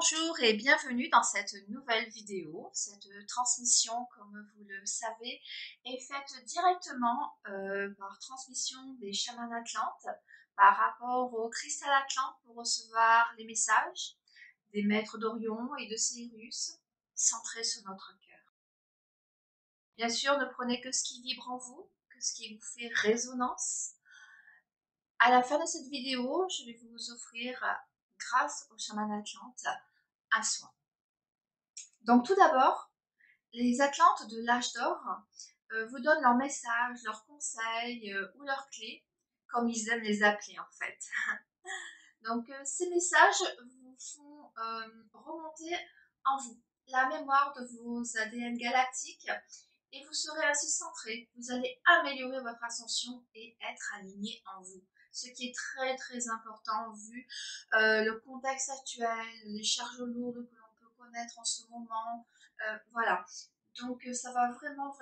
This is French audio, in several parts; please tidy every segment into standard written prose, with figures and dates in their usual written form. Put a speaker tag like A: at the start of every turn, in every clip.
A: Bonjour et bienvenue dans cette nouvelle vidéo. Cette transmission, comme vous le savez, est faite directement par transmission des chamans atlantes par rapport au cristal atlante pour recevoir les messages des maîtres d'Orion et de Sirius centrés sur notre cœur. Bien sûr, ne prenez que ce qui vibre en vous, que ce qui vous fait résonance. À la fin de cette vidéo, je vais vous offrir, grâce au chaman atlante, un soin. Donc tout d'abord, les Atlantes de l'âge d'or vous donnent leurs messages, leurs conseils ou leurs clés, comme ils aiment les appeler en fait. Donc ces messages vous font remonter en vous la mémoire de vos ADN galactiques et vous serez ainsi centré. Vous allez améliorer votre ascension et être aligné en vous. Ce qui est très très important vu le contexte actuel, les charges lourdes que l'on peut connaître en ce moment. Voilà. Donc ça va vraiment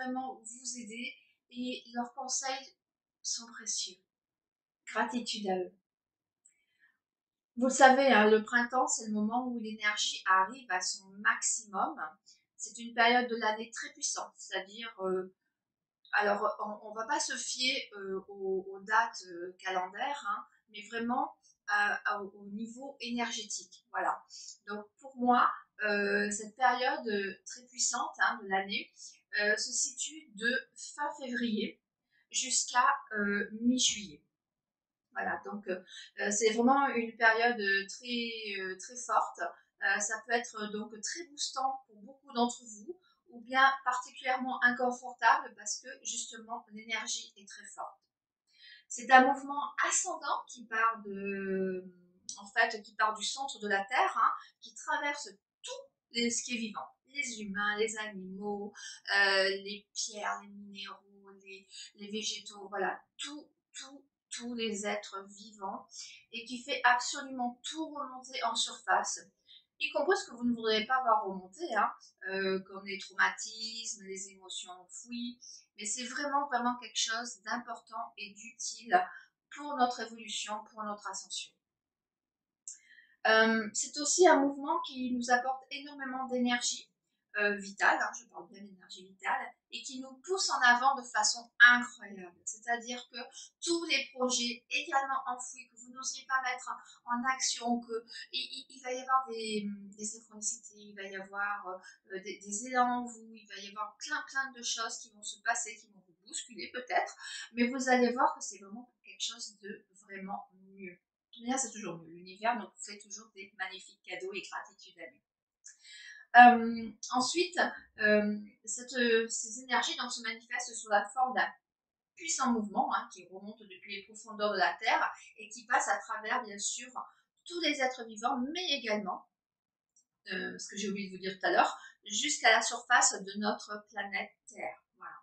A: vous aider et leurs conseils sont précieux. Gratitude à eux. Vous le savez, hein, le printemps, c'est le moment où l'énergie arrive à son maximum. C'est une période de l'année très puissante, c'est-à-dire, alors on ne va pas se fier aux dates calendaires, hein, mais vraiment au niveau énergétique. Voilà. Donc pour moi, cette période très puissante hein, de l'année se situe de fin février jusqu'à mi-juillet. Voilà, donc c'est vraiment une période très forte. Ça peut être donc très boostant pour beaucoup d'entre vous ou bien particulièrement inconfortable parce que justement l'énergie est très forte. C'est un mouvement ascendant qui part qui part du centre de la Terre, hein, qui traverse ce qui est vivant, les humains, les animaux, les pierres, les minéraux, les végétaux, voilà, tous les êtres vivants et qui fait absolument tout remonter en surface, y compris ce que vous ne voudriez pas voir remonter, hein, comme les traumatismes, les émotions enfouies, mais c'est vraiment quelque chose d'important et d'utile pour notre évolution, pour notre ascension. C'est aussi un mouvement qui nous apporte énormément d'énergie vitale, hein, je parle bien d'énergie vitale, et qui nous pousse en avant de façon incroyable. C'est-à-dire que tous les projets également enfouis que vous n'osiez pas mettre en action, il va y avoir des synchronicités, il va y avoir des élans en vous, il va y avoir plein de choses qui vont se passer, qui vont vous bousculer peut-être, mais vous allez voir que c'est vraiment quelque chose de vraiment mieux. C'est toujours mieux. L'univers nous fait toujours des magnifiques cadeaux et gratitude à lui. Ensuite, ces énergies donc, se manifestent sous la forme d'un puissant mouvement hein, qui remonte depuis les profondeurs de la Terre et qui passe à travers, bien sûr, tous les êtres vivants, mais également, ce que j'ai oublié de vous dire tout à l'heure, jusqu'à la surface de notre planète Terre. Voilà.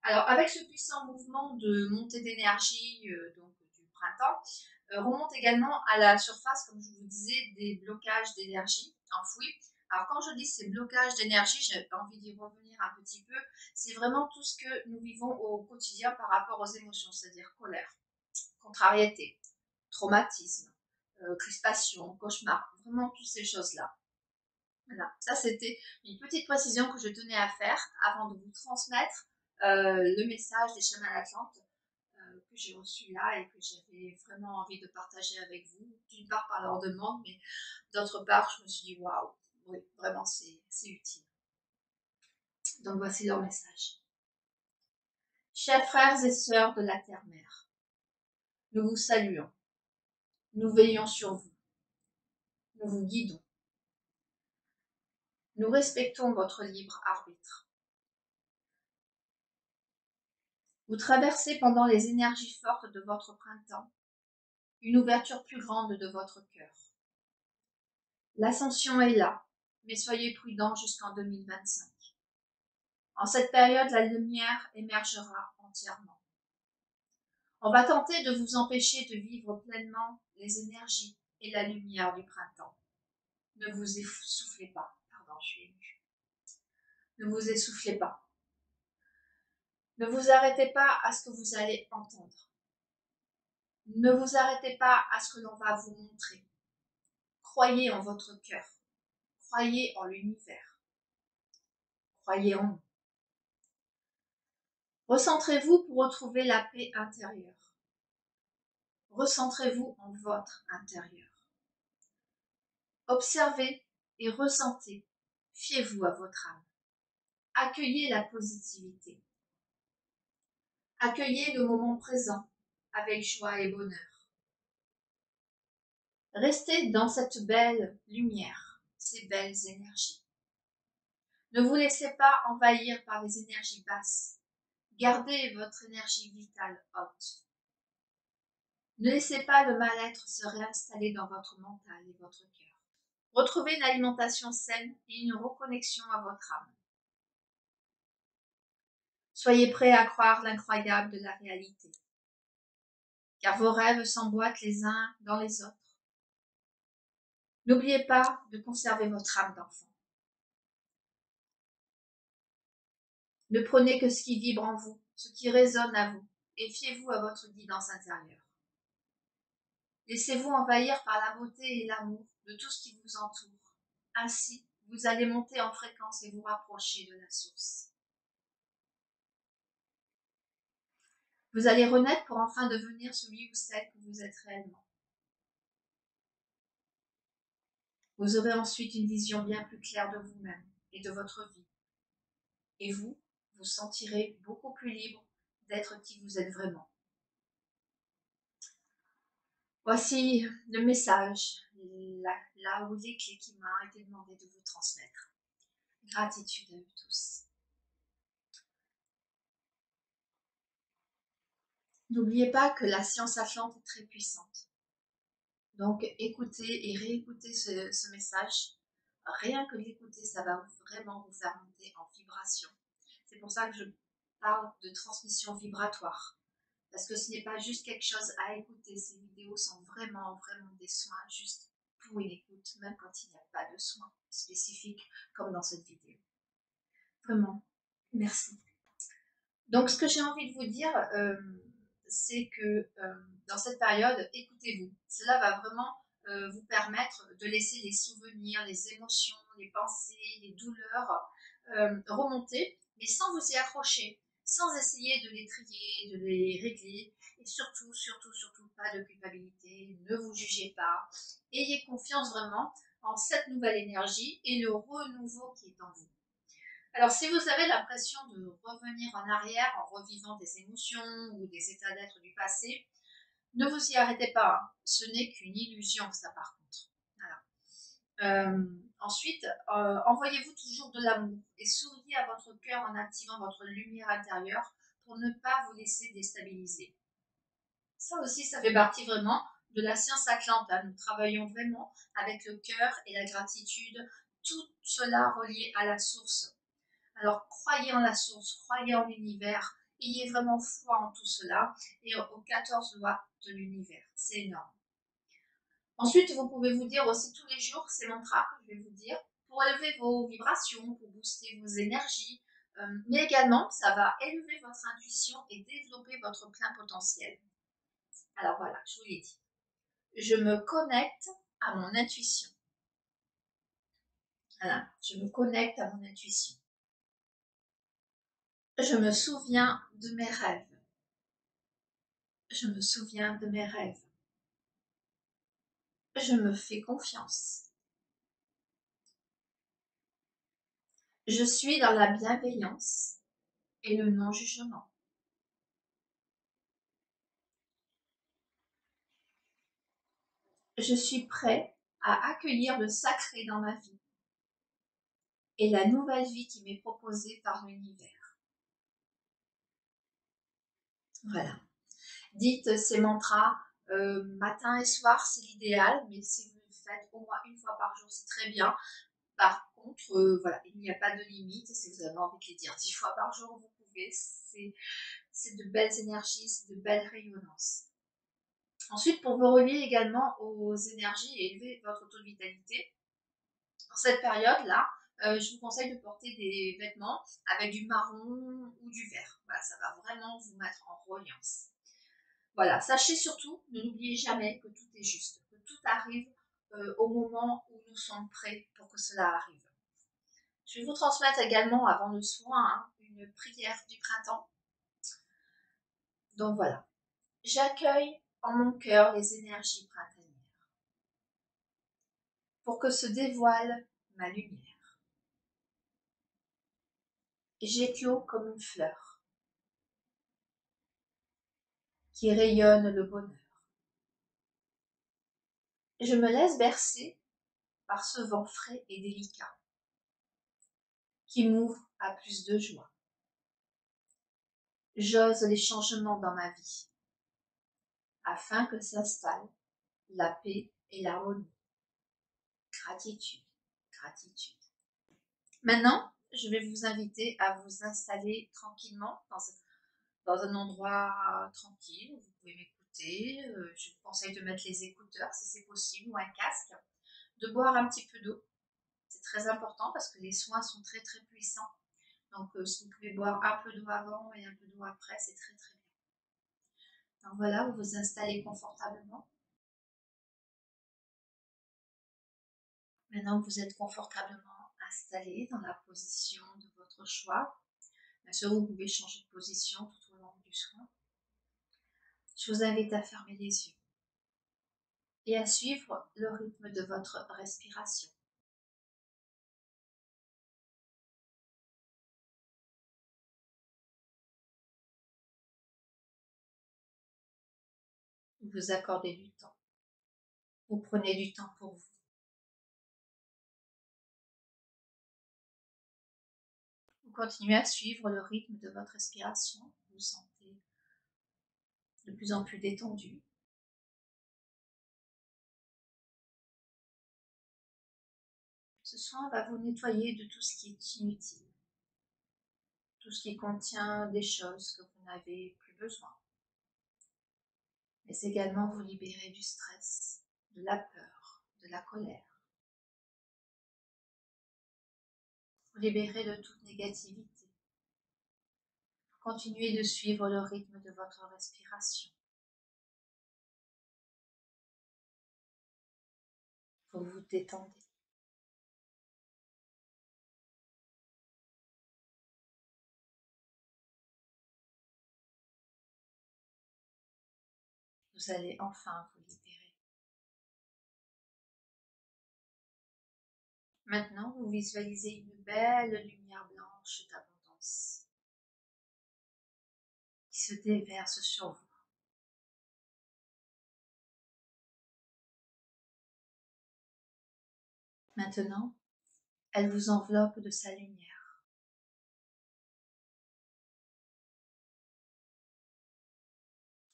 A: Alors, avec ce puissant mouvement de montée d'énergie donc du printemps, remonte également à la surface, comme je vous disais, des blocages d'énergie enfouis. Alors quand je dis ces blocages d'énergie, j'ai envie d'y revenir un petit peu, c'est vraiment tout ce que nous vivons au quotidien par rapport aux émotions, c'est-à-dire colère, contrariété, traumatisme, crispation, cauchemar, vraiment toutes ces choses-là. Voilà, ça c'était une petite précision que je tenais à faire avant de vous transmettre le message des chamans atlantes que j'ai reçu là et que j'avais vraiment envie de partager avec vous, d'une part par leur demande, mais d'autre part, je me suis dit waouh, oui, vraiment c'est utile. Donc voici leur message. Chers frères et sœurs de la Terre-Mère, nous vous saluons, nous veillons sur vous, nous vous guidons, nous respectons votre libre arbitre. Vous traversez pendant les énergies fortes de votre printemps une ouverture plus grande de votre cœur. L'ascension est là, mais soyez prudents jusqu'en 2025. En cette période, la lumière émergera entièrement. On va tenter de vous empêcher de vivre pleinement les énergies et la lumière du printemps. Ne vous essoufflez pas. Pardon, je suis émue. Ne vous essoufflez pas. Ne vous arrêtez pas à ce que vous allez entendre. Ne vous arrêtez pas à ce que l'on va vous montrer. Croyez en votre cœur. croyez en l'univers. Croyez en nous. Recentrez-vous pour retrouver la paix intérieure. Recentrez-vous en votre intérieur. Observez et ressentez. Fiez-vous à votre âme. Accueillez la positivité. Accueillez le moment présent avec joie et bonheur. Restez dans cette belle lumière, ces belles énergies. Ne vous laissez pas envahir par les énergies basses. Gardez votre énergie vitale haute. Ne laissez pas le mal-être se réinstaller dans votre mental et votre cœur. Retrouvez une alimentation saine et une reconnexion à votre âme. Soyez prêts à croire l'incroyable de la réalité, car vos rêves s'emboîtent les uns dans les autres. N'oubliez pas de conserver votre âme d'enfant. Ne prenez que ce qui vibre en vous, ce qui résonne à vous, et fiez-vous à votre guidance intérieure. Laissez-vous envahir par la beauté et l'amour de tout ce qui vous entoure. Ainsi, vous allez monter en fréquence et vous rapprocher de la source. Vous allez renaître pour enfin devenir celui ou celle que vous êtes réellement. Vous aurez ensuite une vision bien plus claire de vous-même et de votre vie. Et vous vous sentirez beaucoup plus libre d'être qui vous êtes vraiment. Voici le message, là où les clés qui m'a été demandé de vous transmettre. Gratitude à vous tous. N'oubliez pas que la science atlante est très puissante. Donc écoutez et réécoutez ce message. Rien que l'écouter, ça va vraiment vous faire monter en vibration. C'est pour ça que je parle de transmission vibratoire. Parce que ce n'est pas juste quelque chose à écouter. Ces vidéos sont vraiment des soins juste pour une écoute, même quand il n'y a pas de soins spécifiques comme dans cette vidéo. Vraiment, merci. Donc ce que j'ai envie de vous dire, c'est que dans cette période, écoutez-vous. Cela va vraiment vous permettre de laisser les souvenirs, les émotions, les pensées, les douleurs remonter, mais sans vous y accrocher, sans essayer de les trier, de les régler, et surtout pas de culpabilité, ne vous jugez pas, ayez confiance vraiment en cette nouvelle énergie et le renouveau qui est en vous. Alors, si vous avez l'impression de revenir en arrière en revivant des émotions ou des états d'être du passé, ne vous y arrêtez pas. Hein. Ce n'est qu'une illusion, ça par contre. Voilà. Ensuite, envoyez-vous toujours de l'amour et souriez à votre cœur en activant votre lumière intérieure pour ne pas vous laisser déstabiliser. Ça aussi, ça fait partie vraiment de la science atlante. Hein. Nous travaillons vraiment avec le cœur et la gratitude, tout cela relié à la source. Alors, croyez en la source, croyez en l'univers, ayez vraiment foi en tout cela et aux 14 lois de l'univers. C'est énorme. Ensuite, vous pouvez vous dire aussi tous les jours ces mantras que je vais vous dire pour élever vos vibrations, pour booster vos énergies, mais également, ça va élever votre intuition et développer votre plein potentiel. Alors voilà, je vous l'ai dit. Je me connecte à mon intuition. Voilà, je me connecte à mon intuition. Je me souviens de mes rêves. Je me souviens de mes rêves. Je me fais confiance. Je suis dans la bienveillance et le non-jugement. Je suis prêt à accueillir le sacré dans ma vie et la nouvelle vie qui m'est proposée par l'univers. Voilà. Dites ces mantras matin et soir, c'est l'idéal, mais si vous le faites au moins une fois par jour, c'est très bien. Par contre, voilà, il n'y a pas de limite. Si vous avez envie de les dire 10 fois par jour, vous pouvez. C'est de belles énergies, c'est de belles rayonnances. Ensuite, pour vous relier également aux énergies et élever votre taux de vitalité, en cette période-là, je vous conseille de porter des vêtements avec du marron ou du vert. Voilà, ça va vraiment vous mettre en reliance. Voilà, sachez surtout, ne l'oubliez jamais que tout est juste, que tout arrive au moment où nous sommes prêts pour que cela arrive. Je vais vous transmettre également avant le soin une prière du printemps. Donc voilà, j'accueille en mon cœur les énergies printanières pour que se dévoile ma lumière. J'éclot comme une fleur qui rayonne le bonheur. Je me laisse bercer par ce vent frais et délicat qui m'ouvre à plus de joie. J'ose les changements dans ma vie afin que s'installe la paix et l'harmonie. Gratitude, gratitude. Maintenant, je vais vous inviter à vous installer tranquillement dans un endroit tranquille où vous pouvez m'écouter. Je vous conseille de mettre les écouteurs si c'est possible ou un casque, de boire un petit peu d'eau. C'est très important parce que les soins sont très très puissants. Donc si vous pouvez boire un peu d'eau avant et un peu d'eau après, c'est très très bien. Donc voilà, vous vous installez confortablement. Maintenant que vous êtes confortablement installé dans la position de votre choix, bien sûr vous pouvez changer de position tout au long du soin. Je vous invite à fermer les yeux et à suivre le rythme de votre respiration. Vous accordez du temps. Vous prenez du temps pour vous. Vous continuez à suivre le rythme de votre respiration. Vous vous sentez de plus en plus détendu. Ce soin va vous nettoyer de tout ce qui est inutile, tout ce qui contient des choses que vous n'avez plus besoin, mais également vous libérer du stress, de la peur, de la colère. Vous libérer de toute négativité. Continuez de suivre le rythme de votre respiration. Vous vous détendez. Vous allez enfin vous libérer. Maintenant, vous visualisez une belle lumière blanche d'abondance qui se déverse sur vous. Maintenant, elle vous enveloppe de sa lumière.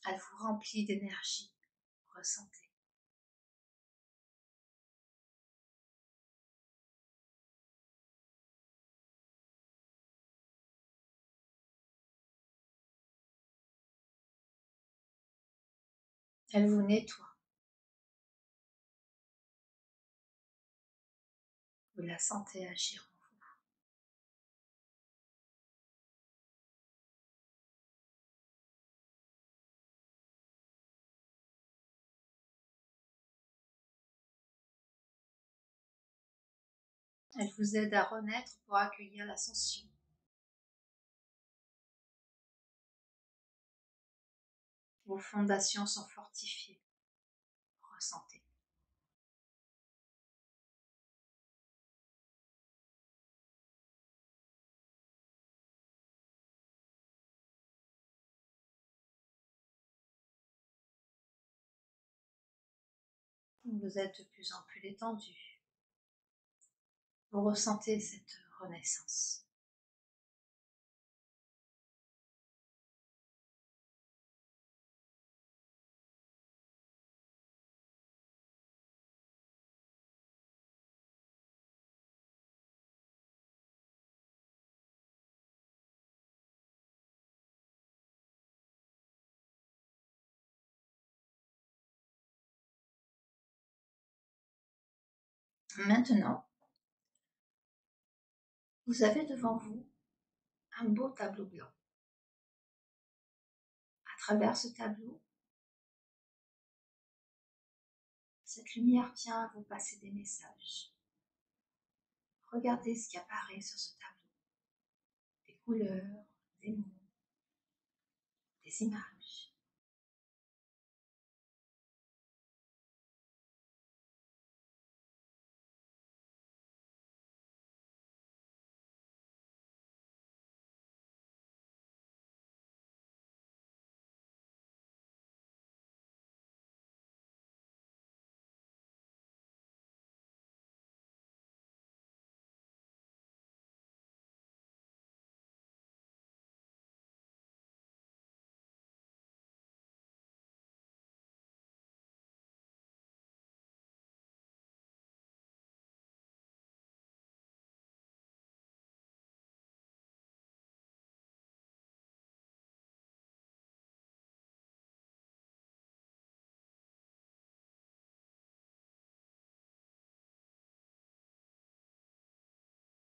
A: Elle vous remplit d'énergie. Ressentez. Elle vous nettoie. Vous la sentez agir en vous. Elle vous aide à renaître pour accueillir l'ascension. Vos fondations sont fortifiées. Ressentez. Vous êtes de plus en plus détendu. Vous ressentez cette renaissance. Maintenant, vous avez devant vous un beau tableau blanc. À travers ce tableau, Cette lumière vient vous passer des messages. Regardez ce qui apparaît sur ce tableau. Des couleurs, des mots, des images.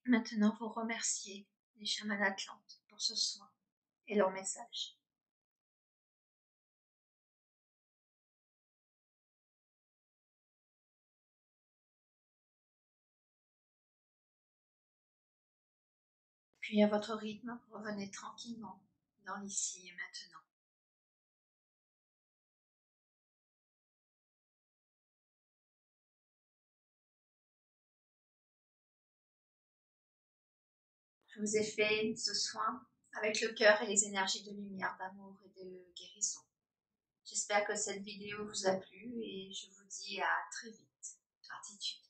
A: Maintenant, vous remerciez les chamans d'Atlante pour ce soin et leur message. Puis à votre rythme, revenez tranquillement dans l'ici et maintenant. Je vous ai fait ce soin avec le cœur et les énergies de lumière, d'amour et de guérison. J'espère que cette vidéo vous a plu et je vous dis à très vite. Gratitude.